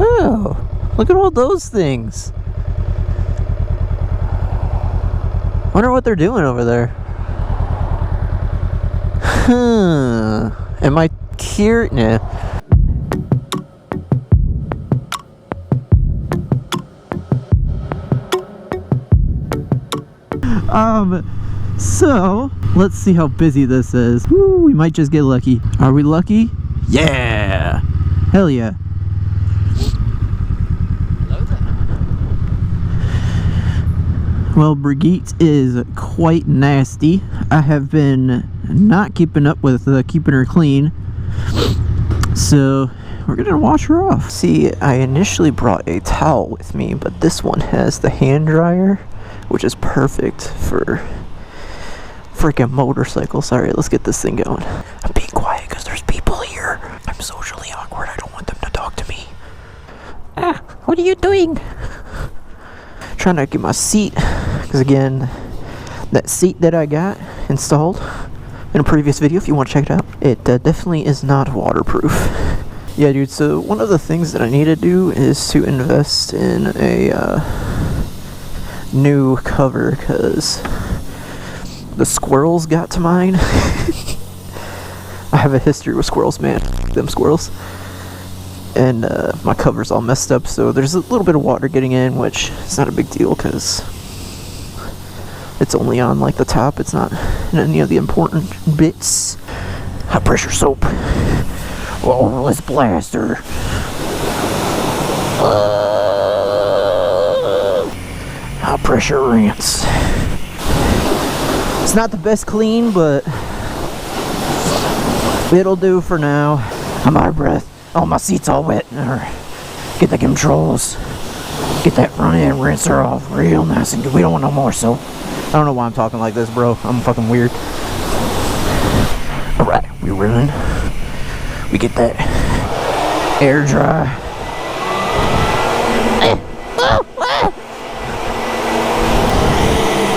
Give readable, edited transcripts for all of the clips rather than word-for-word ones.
Oh, look at all those things. Wonder what they're doing over there. Huh. Am I curious? Nah. So let's see how busy this is. Woo, we might just get lucky. Are we lucky? Yeah! Hell yeah. Hello there. Well, Brigitte is quite nasty. I have been not keeping up with keeping her clean. So we're gonna wash her off. See, I initially brought a towel with me, but this one has the hand dryer, which is perfect for freaking motorcycles. Alright, let's get this thing going. I'm being quiet because there's people here. I'm socially awkward. I don't want them to talk to me. Ah, what are you doing? Trying to get my seat, because again, that seat that I got installed in a previous video, if you want to check it out, it definitely is not waterproof. Yeah, dude, so one of the things that I need to do is to invest in a new cover, because the squirrels got to mine. I have a history with squirrels, man. Them squirrels. And my cover's all messed up, so there's a little bit of water getting in, which is not a big deal because it's only on like the top. It's not in any of the important bits. High pressure soap. Oh, let's blast her. High pressure rinse. It's not the best clean, but it'll do for now. I'm out of breath. Oh, my seat's all wet. Get the controls. Get that front end rinser off real nice and good. We don't want no more soap. I don't know why I'm talking like this, bro. I'm fucking weird. Alright, we run. We get that air dry.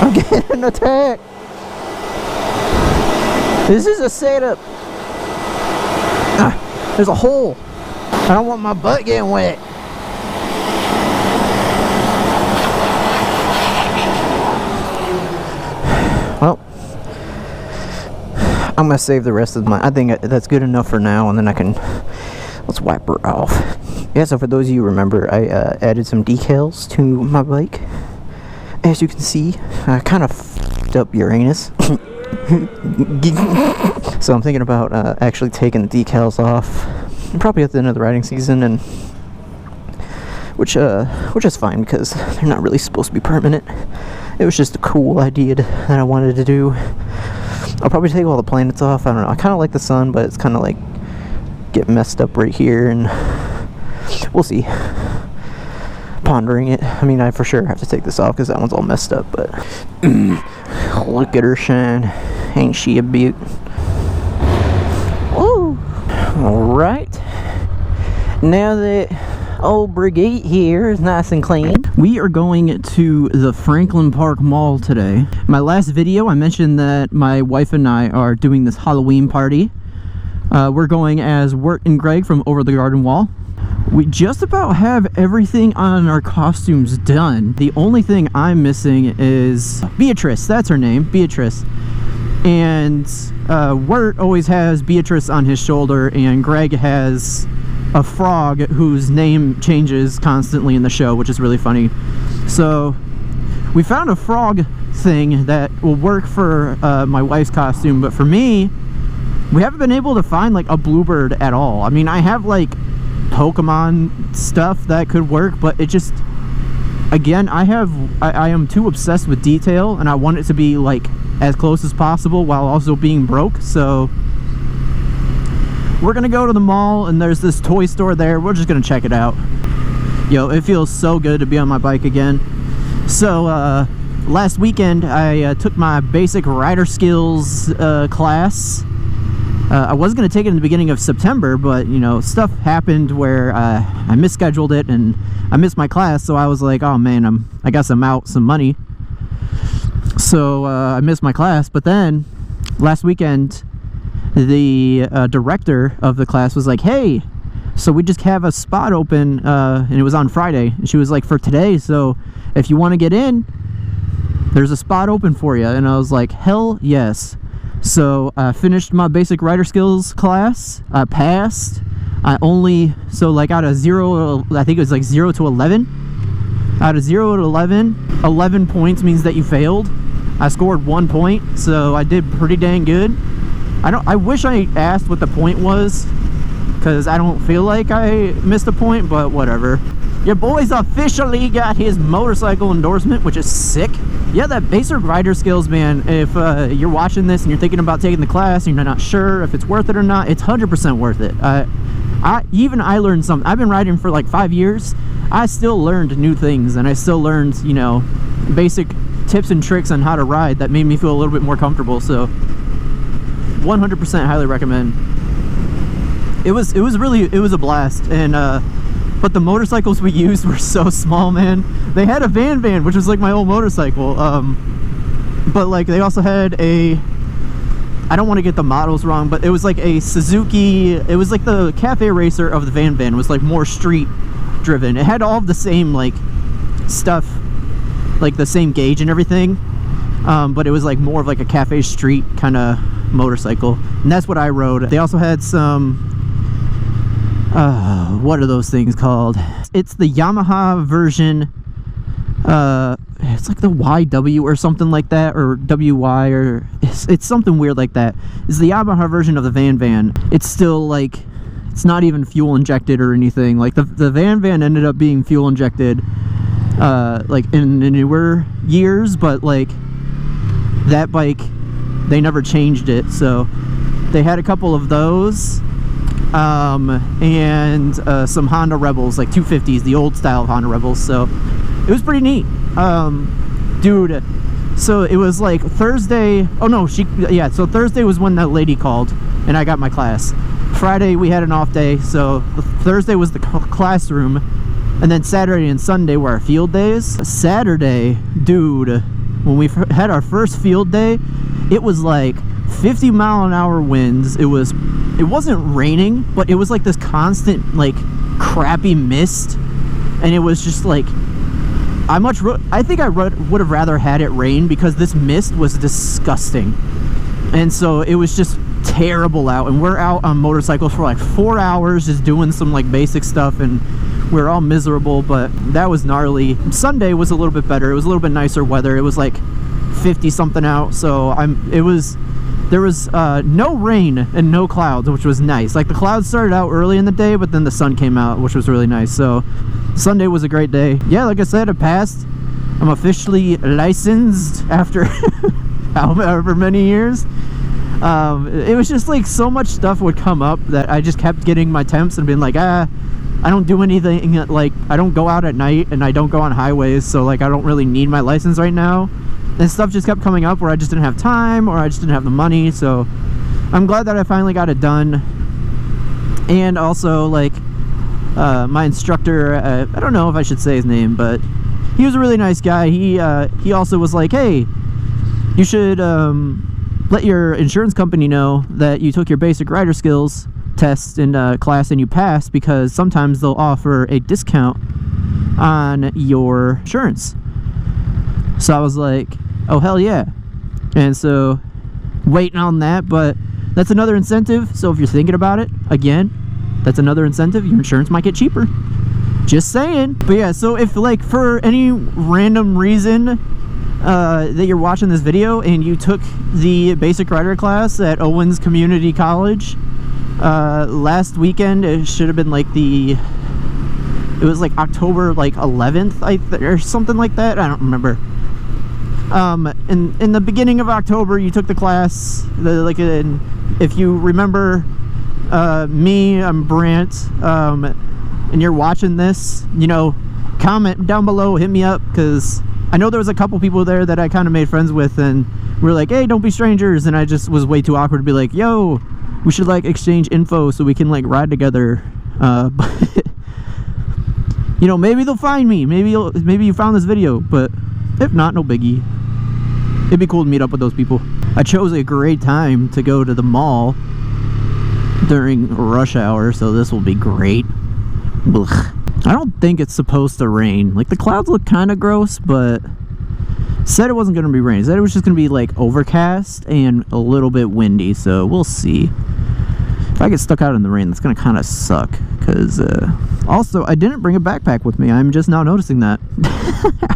I'm getting attacked. This is a setup. There's a hole. I don't want my butt getting wet. Well, I'm gonna save the rest of my. I think that's good enough for now, and then I can. Let's wipe her off. Yeah. So for those of you who remember, I added some decals to my bike. As you can see, I kind of f***ed up Uranus. So I'm thinking about actually taking the decals off, probably at the end of the riding season, and which is fine because they're not really supposed to be permanent. It was just a cool idea that I wanted to do. I'll probably take all the planets off. I don't know. I kind of like the sun, but it's kind of like get messed up right here, and we'll see. Pondering it. I mean, I for sure have to take this off because that one's all messed up, but look at her shine. Ain't she a beaut? Ooh. Alright. Now that old Brigitte here is nice and clean, we are going to the Franklin Park Mall today. My last video, I mentioned that my wife and I are doing this Halloween party. We're going as Wirt and Greg from Over the Garden Wall. We just about have everything on our costumes done. The only thing I'm missing is Beatrice. That's her name, Beatrice. And Wirt always has Beatrice on his shoulder, and Greg has a frog whose name changes constantly in the show, which is really funny. So we found a frog thing that will work for my wife's costume, but for me, we haven't been able to find like a bluebird at all. I mean, I have like Pokemon stuff that could work, but it just, again, I am too obsessed with detail, and I want it to be like as close as possible while also being broke. So we're gonna go to the mall, and there's this toy store there. We're just gonna check it out. Yo, it feels so good to be on my bike again. So last weekend I took my basic rider skills class. I was going to take it in the beginning of September, but, you know, stuff happened where I misscheduled it and I missed my class, so I was like, oh man, I guess I'm out some money. So I missed my class, but then last weekend, the director of the class was like, hey, So we just have a spot open, and it was on Friday. And she was like, for today, so if you want to get in, there's a spot open for you. And I was like, hell yes. So I finished my basic writer skills class. I passed. So like out of 0, I think it was like 0 to 11. Out of 0 to 11, 11 points means that you failed. I scored 1 point, so I did pretty dang good. I wish I asked what the point was, because I don't feel like I missed a point, but whatever. Your boy's officially got his motorcycle endorsement, which is sick. Yeah, that basic rider skills, man, if you're watching this and you're thinking about taking the class and you're not sure if it's worth it or not, it's 100% worth it. I learned something. I've been riding for like 5 years. I still learned new things, and I still learned, you know, basic tips and tricks on how to ride that made me feel a little bit more comfortable. So 100% highly recommend. It was a blast. And but the motorcycles we used were so small, man. They had a van, which was like my old motorcycle, but like they also had a, I don't want to get the models wrong, but it was like a Suzuki. It was like the cafe racer of the van. It was like more street driven. It had all of the same like stuff, like the same gauge and everything, but it was like more of like a cafe street kind of motorcycle, and that's what I rode. They also had some what are those things called? It's the Yamaha version. It's like the YW or something like that, or WY, or it's something weird like that. It's the Yamaha version of the van. It's still like, it's not even fuel injected or anything. Like the van ended up being fuel injected like in newer years, but like that bike, they never changed it. So they had a couple of those, and some Honda Rebels, like 250s, the old style of Honda Rebels. So it was pretty neat. Dude, so it was like Thursday. Oh no, so Thursday was when that lady called and I got my class. Friday we had an off day, so Thursday was the classroom, and then Saturday and Sunday were our field days. Saturday, dude, when we had our first field day, it was like 50-mile-an-hour winds. It wasn't raining, but it was like this constant like crappy mist, and it was just like, I think I would have rather had it rain, because this mist was disgusting. And so it was just terrible out, and we're out on motorcycles for like 4 hours just doing some like basic stuff, and we're all miserable, but that was gnarly. Sunday was a little bit better. It was a little bit nicer weather. It was like 50 something out, so there was no rain and no clouds, which was nice. Like the clouds started out early in the day, but then the sun came out, which was really nice. So Sunday was a great day. Yeah, like I said, I passed. I'm officially licensed after however many years. It was just like so much stuff would come up that I just kept getting my temps and being like, I don't do anything, like I don't go out at night and I don't go on highways, so like I don't really need my license right now. And stuff just kept coming up where I just didn't have time, or I just didn't have the money. So I'm glad that I finally got it done. And also, like, my instructor, I don't know if I should say his name, but he was a really nice guy. He also was like, hey, you should let your insurance company know that you took your basic rider skills test in class and you passed, because sometimes they'll offer a discount on your insurance. So I was like, oh hell yeah. And so waiting on that, but that's another incentive. So if you're thinking about it, again, that's another incentive. Your insurance might get cheaper, just saying. But yeah, so if like for any random reason that you're watching this video and you took the basic rider class at Owens Community College last weekend, it should have been like it was like October like 11th or something like that, I don't remember. In the beginning of October you took the class, if you remember me, I'm Brant, and you're watching this, you know, comment down below, hit me up, because I know there was a couple people there that I kind of made friends with, and we were like, hey, don't be strangers, and I just was way too awkward to be like, yo, we should like exchange info so we can like ride together. But you know, maybe they'll find me, maybe you found this video, but if not, no biggie. It'd be cool to meet up with those people. I chose a great time to go to the mall, during rush hour, so this will be great. Ugh. I don't think it's supposed to rain. Like, the clouds look kind of gross, but said it wasn't going to be raining. Said it was just going to be like overcast and a little bit windy, so we'll see. If I get stuck out in the rain, that's going to kind of suck, because also I didn't bring a backpack with me. I'm just now noticing that.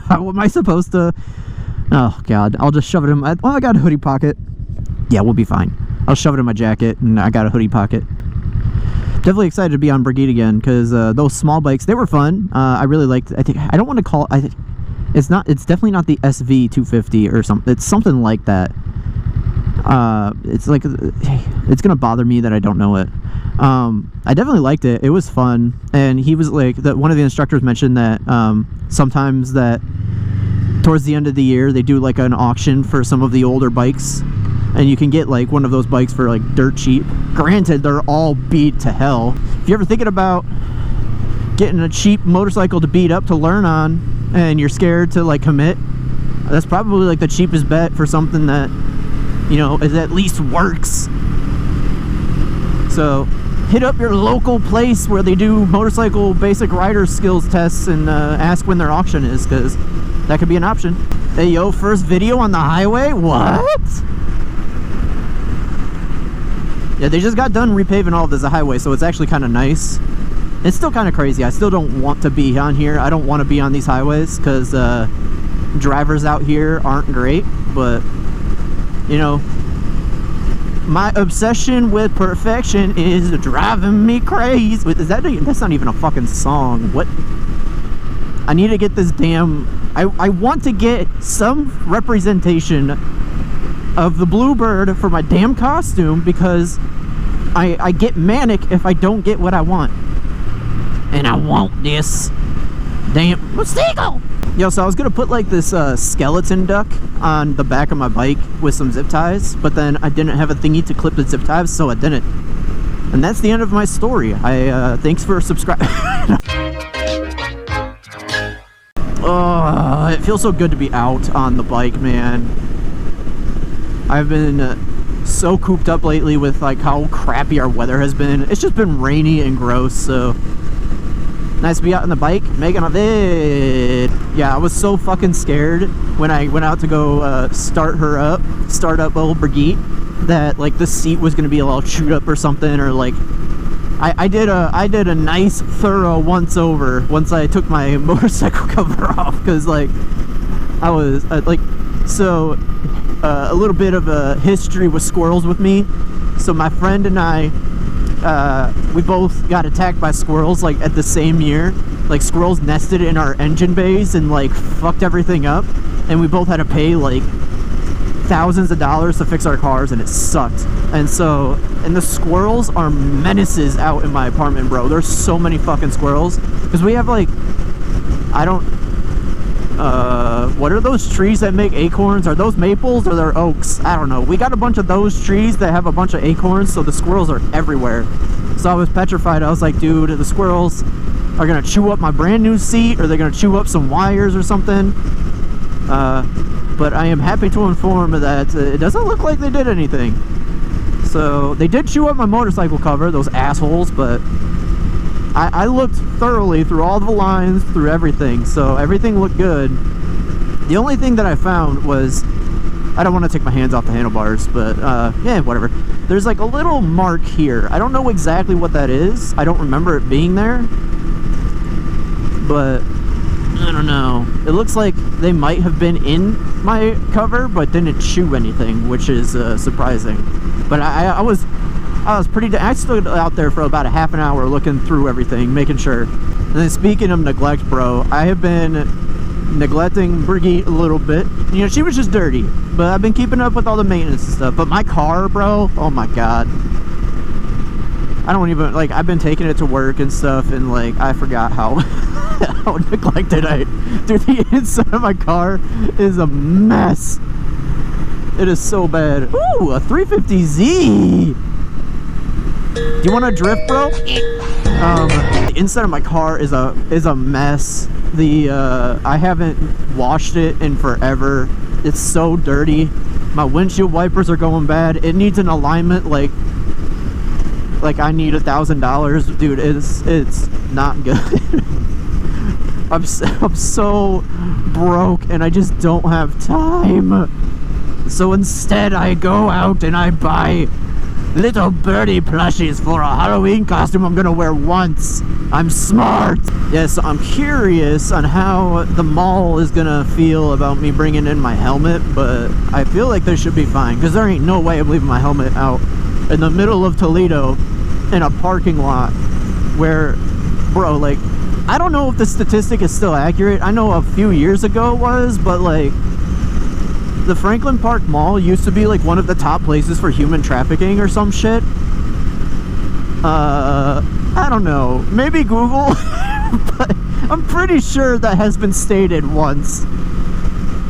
How am I supposed to? Oh god, I'll just shove it in my, well, I got a hoodie pocket. Yeah, we'll be fine. I'll shove it in my jacket, and I got a hoodie pocket. Definitely excited to be on Brigitte again, because those small bikes, they were fun. I really liked, I don't want to call it, it's definitely not the SV250 or something. It's something like that. It's like, it's gonna bother me that I don't know it. I definitely liked it. It was fun, and he was like, one of the instructors mentioned that sometimes that towards the end of the year they do like an auction for some of the older bikes, and you can get like one of those bikes for like dirt cheap. Granted, they're all beat to hell. If you're ever thinking about getting a cheap motorcycle to beat up to learn on, and you're scared to like commit, that's probably like the cheapest bet for something that, you know, is at least works. So hit up your local place where they do motorcycle basic rider skills tests and ask when their auction is, because that could be an option. Hey yo, first video on the highway? What? Yeah, they just got done repaving all of this highway, so it's actually kind of nice. It's still kind of crazy. I still don't want to be on here. I don't want to be on these highways, because drivers out here aren't great, but you know, my obsession with perfection is driving me crazy. Is that that's not even a fucking song. What? I need to get this damn, I want to get some representation of the bluebird for my damn costume, because I get manic if I don't get what I want. And I want this damn mosquito. Yo, so I was gonna put like this skeleton duck on the back of my bike with some zip ties, but then I didn't have a thingy to clip the zip ties, so I didn't. And that's the end of my story. Thanks for subscribing. Oh, it feels so good to be out on the bike, man. I've been so cooped up lately with like how crappy our weather has been. It's just been rainy and gross, so nice to be out on the bike making a vid. Yeah, I was so fucking scared when I went out to go start up old Brigitte, that like the seat was gonna be a little chewed up or something, or like I did a nice thorough once over once I took my motorcycle cover off, because like I was like, so a little bit of a history with squirrels with me. So my friend and I, we both got attacked by squirrels like at the same year. Like squirrels nested in our engine bays and like fucked everything up, and we both had to pay like thousands of dollars to fix our cars, and it sucked. And so, and the squirrels are menaces out in my apartment, bro. There's so many fucking squirrels, because we have like, I don't, what are those trees that make acorns? Are those maples or they're oaks? I don't know. We got a bunch of those trees that have a bunch of acorns, so the squirrels are everywhere. So I was petrified. I was like, dude, the squirrels are gonna chew up my brand new seat, or they're gonna chew up some wires or something. But I am happy to inform that it doesn't look like they did anything. So they did chew up my motorcycle cover, those assholes, but I looked thoroughly through all the lines, through everything, so everything looked good. The only thing that I found was, I don't want to take my hands off the handlebars, but yeah, whatever. There's like a little mark here. I don't know exactly what that is. I don't remember it being there, but I don't know. It looks like they might have been in my cover, but didn't chew anything, which is surprising. But I was pretty, I stood out there for about a half an hour looking through everything, making sure. And then speaking of neglect, bro, I have been neglecting Brigitte a little bit. You know, she was just dirty, but I've been keeping up with all the maintenance and stuff. But my car, bro, oh my god. I don't even, like, I've been taking it to work and stuff, and like, I forgot how, how neglected dude, the inside of my car is a mess. It is so bad. Ooh, a 350Z. Do you want to drift, bro? The inside of my car is a mess. I haven't washed it in forever. It's so dirty. My windshield wipers are going bad. It needs an alignment like like I need $1,000, dude. It's not good. I'm so broke and I just don't have time. So instead I go out and I buy little birdie plushies for a Halloween costume I'm gonna wear once. I'm smart. Yeah, so I'm curious on how the mall is gonna feel about me bringing in my helmet, but I feel like this should be fine, because there ain't no way I'm leaving my helmet out in the middle of Toledo in a parking lot where, bro, like, I don't know if the statistic is still accurate. I know a few years ago it was, but like, the Franklin Park Mall used to be like one of the top places for human trafficking or some shit. I don't know, maybe Google, but I'm pretty sure that has been stated once.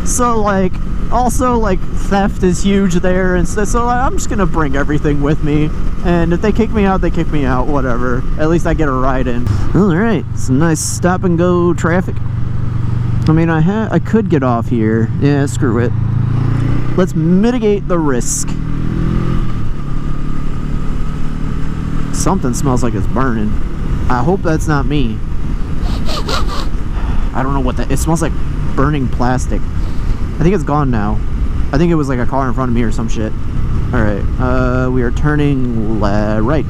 So like, also like theft is huge there, and so like, I'm just gonna bring everything with me, and if they kick me out, they kick me out, whatever. At least I get a ride in. Alright, some nice stop and go traffic. I mean, I could get off here. Yeah, screw it. Let's mitigate the risk. Something smells like it's burning. I hope that's not me. I don't know what that... It smells like burning plastic. I think it's gone now. I think it was like a car in front of me or some shit. Alright, we are turning right,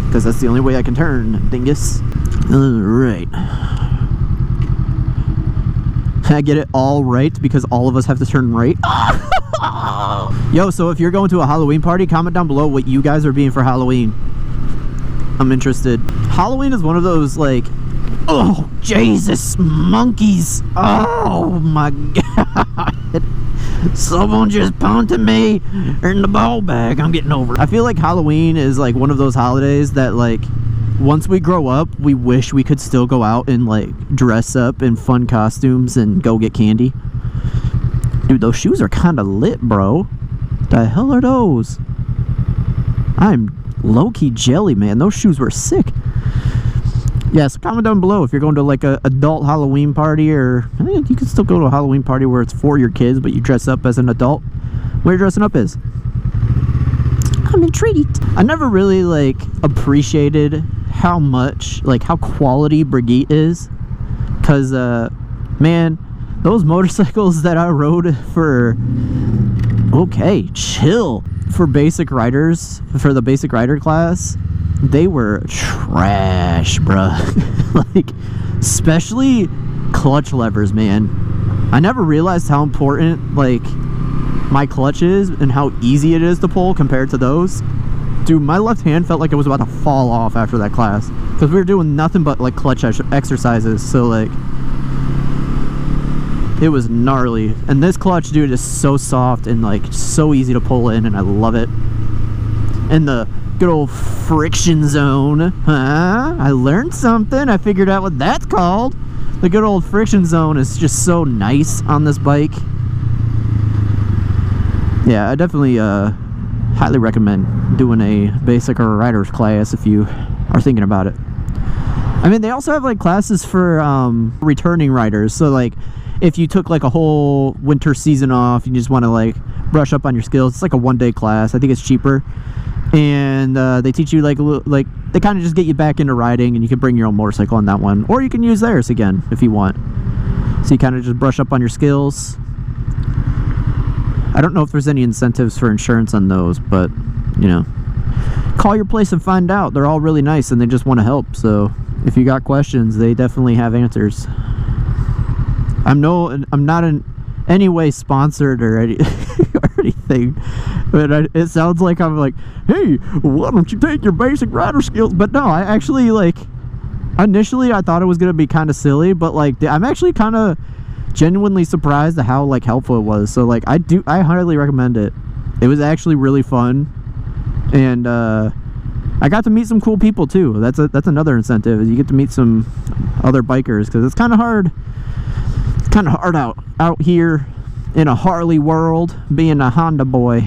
because that's the only way I can turn, dingus. Alright. I get it all right, because all of us have to turn right. Yo, so if you're going to a Halloween party, comment down below what you guys are being for Halloween. I'm interested. Halloween is one of those, like, oh, Jesus, monkeys. Oh, my God. Someone just punted me in the ball bag. I'm getting over it. I feel like Halloween is, like, one of those holidays that, like, once we grow up, we wish we could still go out and, like, dress up in fun costumes and go get candy. Dude, those shoes are kind of lit, bro. The hell are those? I'm low-key jelly, man. Those shoes were sick. Yeah, so comment down below if you're going to like a adult Halloween party, or I think you can still go to a Halloween party where it's for your kids, but you dress up as an adult. What you're dressing up is. I'm intrigued. I never really like appreciated how much, like how quality Brigitte is, because man, those motorcycles that I rode for, okay, chill, for basic riders, for the basic rider class, they were trash, bruh. Like, especially clutch levers, man. I never realized how important, like, my clutch is and how easy it is to pull compared to those. Dude, my left hand felt like it was about to fall off after that class, because we were doing nothing but, like, clutch exercises, so, like, it was gnarly. And this clutch, dude, is so soft and, like, so easy to pull in, and I love it. And the good old friction zone, huh? I learned something. I figured out what that's called. The good old friction zone is just so nice on this bike. Yeah, I definitely highly recommend doing a basic or a rider's class if you are thinking about it. I mean, they also have like classes for returning riders. So like, if you took like a whole winter season off, you just want to like brush up on your skills, it's like a one-day class. I think it's cheaper. And they teach you like they kind of just get you back into riding, and you can bring your own motorcycle on that one, or you can use theirs again if you want. So you kind of just brush up on your skills. I don't know if there's any incentives for insurance on those, but you know, call your place and find out. They're all really nice and they just want to help. So if you got questions, they definitely have answers. I'm not in any way sponsored or anything, but it sounds like I'm like, hey, why don't you take your basic rider skills? But no, I actually, like, initially I thought it was gonna be kind of silly, but like I'm actually kind of genuinely surprised at how like helpful it was. So like I highly recommend it. It was actually really fun, and I got to meet some cool people too. That's another incentive, is you get to meet some other bikers, because it's kind of hard. It's kind of hard out here in a Harley world, being a Honda boy.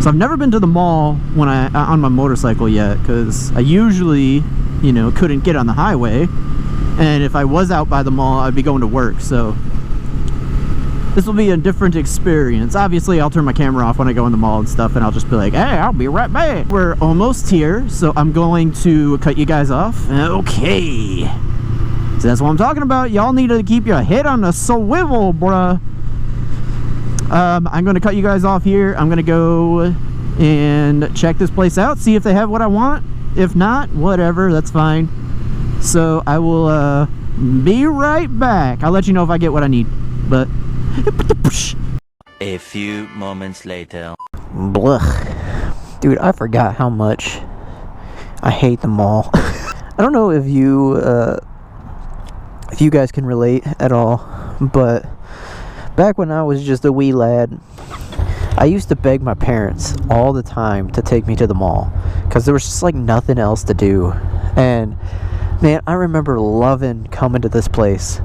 So I've never been to the mall when on my motorcycle yet, because I usually, you know, couldn't get on the highway, and if I was out by the mall, I'd be going to work. So this will be a different experience. Obviously, I'll turn my camera off when I go in the mall and stuff, and I'll just be like, hey, I'll be right back. We're almost here, so I'm going to cut you guys off. Okay. So that's what I'm talking about. Y'all need to keep your head on the swivel, bruh. I'm going to cut you guys off here. I'm going to go and check this place out, see if they have what I want. If not, whatever, that's fine. So I will be right back. I'll let you know if I get what I need. But a few moments later. Blech. Dude, I forgot how much I hate the mall. I don't know if you guys can relate at all, but back when I was just a wee lad, I used to beg my parents all the time to take me to the mall because there was just like nothing else to do. And man, I remember loving coming to this place.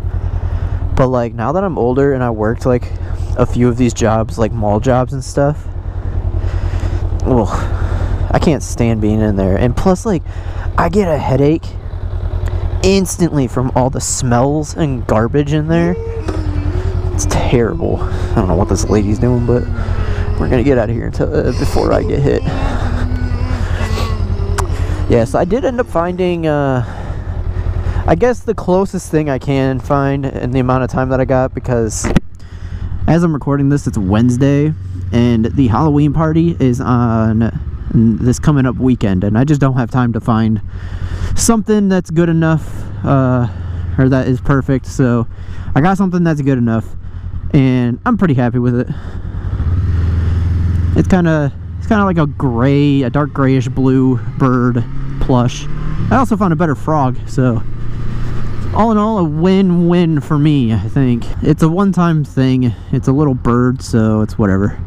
But like now that I'm older and I worked like a few of these jobs, like mall jobs and stuff, ugh, I can't stand being in there. And plus, like, I get a headache instantly from all the smells and garbage in there. It's terrible. I don't know what this lady's doing, but we're gonna get out of here until before I get hit. Yeah, so I did end up finding I guess the closest thing I can find in the amount of time that I got, because as I'm recording this, it's Wednesday and the Halloween party is on this coming up weekend, and I just don't have time to find something that's good enough or that is perfect. So I got something that's good enough and I'm pretty happy with it. It's kind of like a dark grayish blue bird plush. I also found a better frog, so all in all, a win-win for me, I think. It's a one-time thing. It's a little bird, so it's whatever.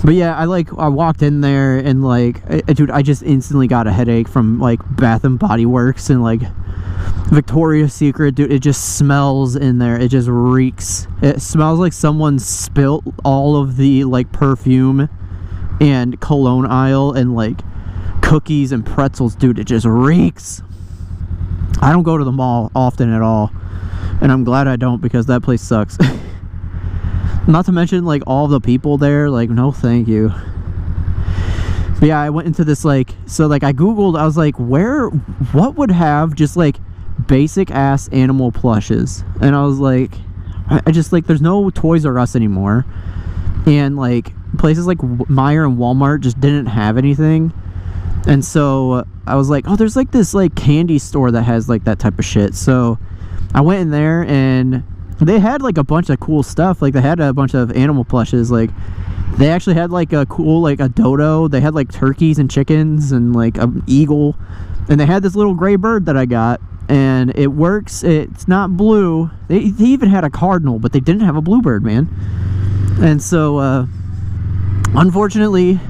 But yeah, I walked in there and like, dude, I just instantly got a headache from like Bath and Body Works and like Victoria's Secret. Dude, it just smells in there. It just reeks. It smells like someone spilt all of the like perfume and cologne aisle and like cookies and pretzels. Dude, it just reeks. I don't go to the mall often at all, and I'm glad I don't, because that place sucks. Not to mention like all the people there, like, no thank you. But yeah, I went into this like, so like I googled, I was like, what would have just like basic ass animal plushes? And I was like, I just like, there's no Toys R Us anymore, and like places like Meijer and Walmart just didn't have anything. And so I was like, oh, there's like this like candy store that has like that type of shit. So I went in there and they had like a bunch of cool stuff. Like they had a bunch of animal plushes. Like they actually had like a cool, like a dodo. They had like turkeys and chickens and like an eagle. And they had this little gray bird that I got, and it works. It's not blue. They even had a cardinal, but they didn't have a bluebird, man. And so unfortunately,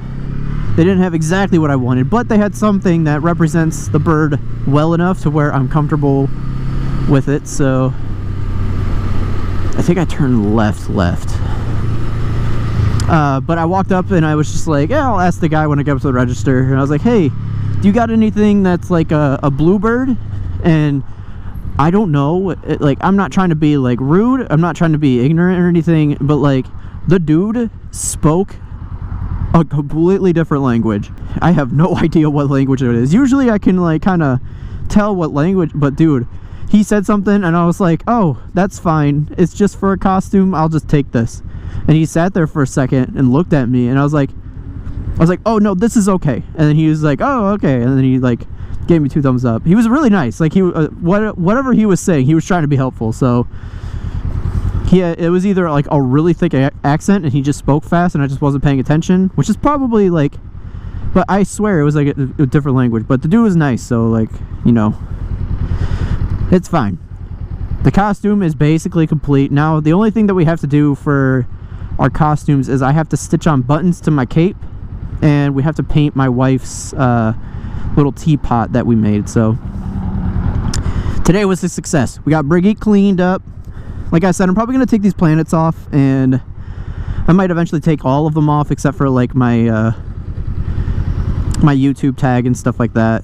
they didn't have exactly what I wanted, but they had something that represents the bird well enough to where I'm comfortable with it. So I think I turned left. But I walked up and I was just like, yeah, I'll ask the guy when I get up to the register. And I was like, hey, do you got anything that's like a bluebird? And I don't know, like, I'm not trying to be like rude, I'm not trying to be ignorant or anything, but like the dude spoke a completely different language. I have no idea what language it is. Usually I can like kind of tell what language, but dude, he said something and I was like, oh, that's fine, it's just for a costume, I'll just take this. And he sat there for a second and looked at me, and I was like, oh no, this is okay. And then he was like, oh, okay. And then he like gave me 2 thumbs up. He was really nice. Like he whatever he was saying, he was trying to be helpful. So it was either like a really thick accent and he just spoke fast and I just wasn't paying attention, which is probably like, but I swear it was like a different language. But the dude was nice, so like, you know, it's fine. The costume is basically complete. Now the only thing that we have to do for our costumes is I have to stitch on buttons to my cape, and we have to paint my wife's little teapot that we made. So today was a success. We got Brigitte cleaned up. Like I said, I'm probably going to take these planets off, and I might eventually take all of them off except for like my my YouTube tag and stuff like that.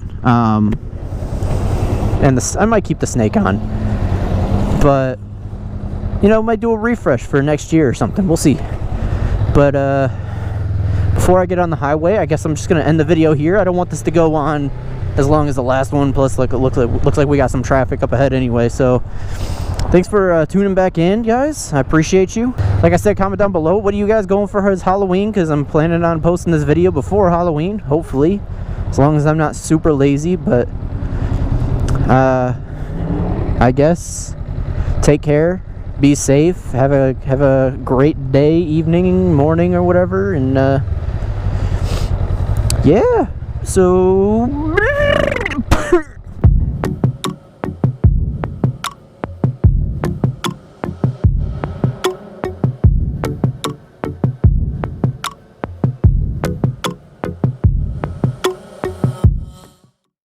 And I might keep the snake on. But you know, might do a refresh for next year or something. We'll see. But before I get on the highway, I guess I'm just gonna end the video here. I don't want this to go on as long as the last one. Plus, like, it looks like we got some traffic up ahead anyway. So thanks for tuning back in, guys. I appreciate you. Like I said, comment down below, what are you guys going for as Halloween? Because I'm planning on posting this video before Halloween, hopefully, as long as I'm not super lazy. But I guess take care, be safe, have a great day, evening, morning, or whatever. And yeah, so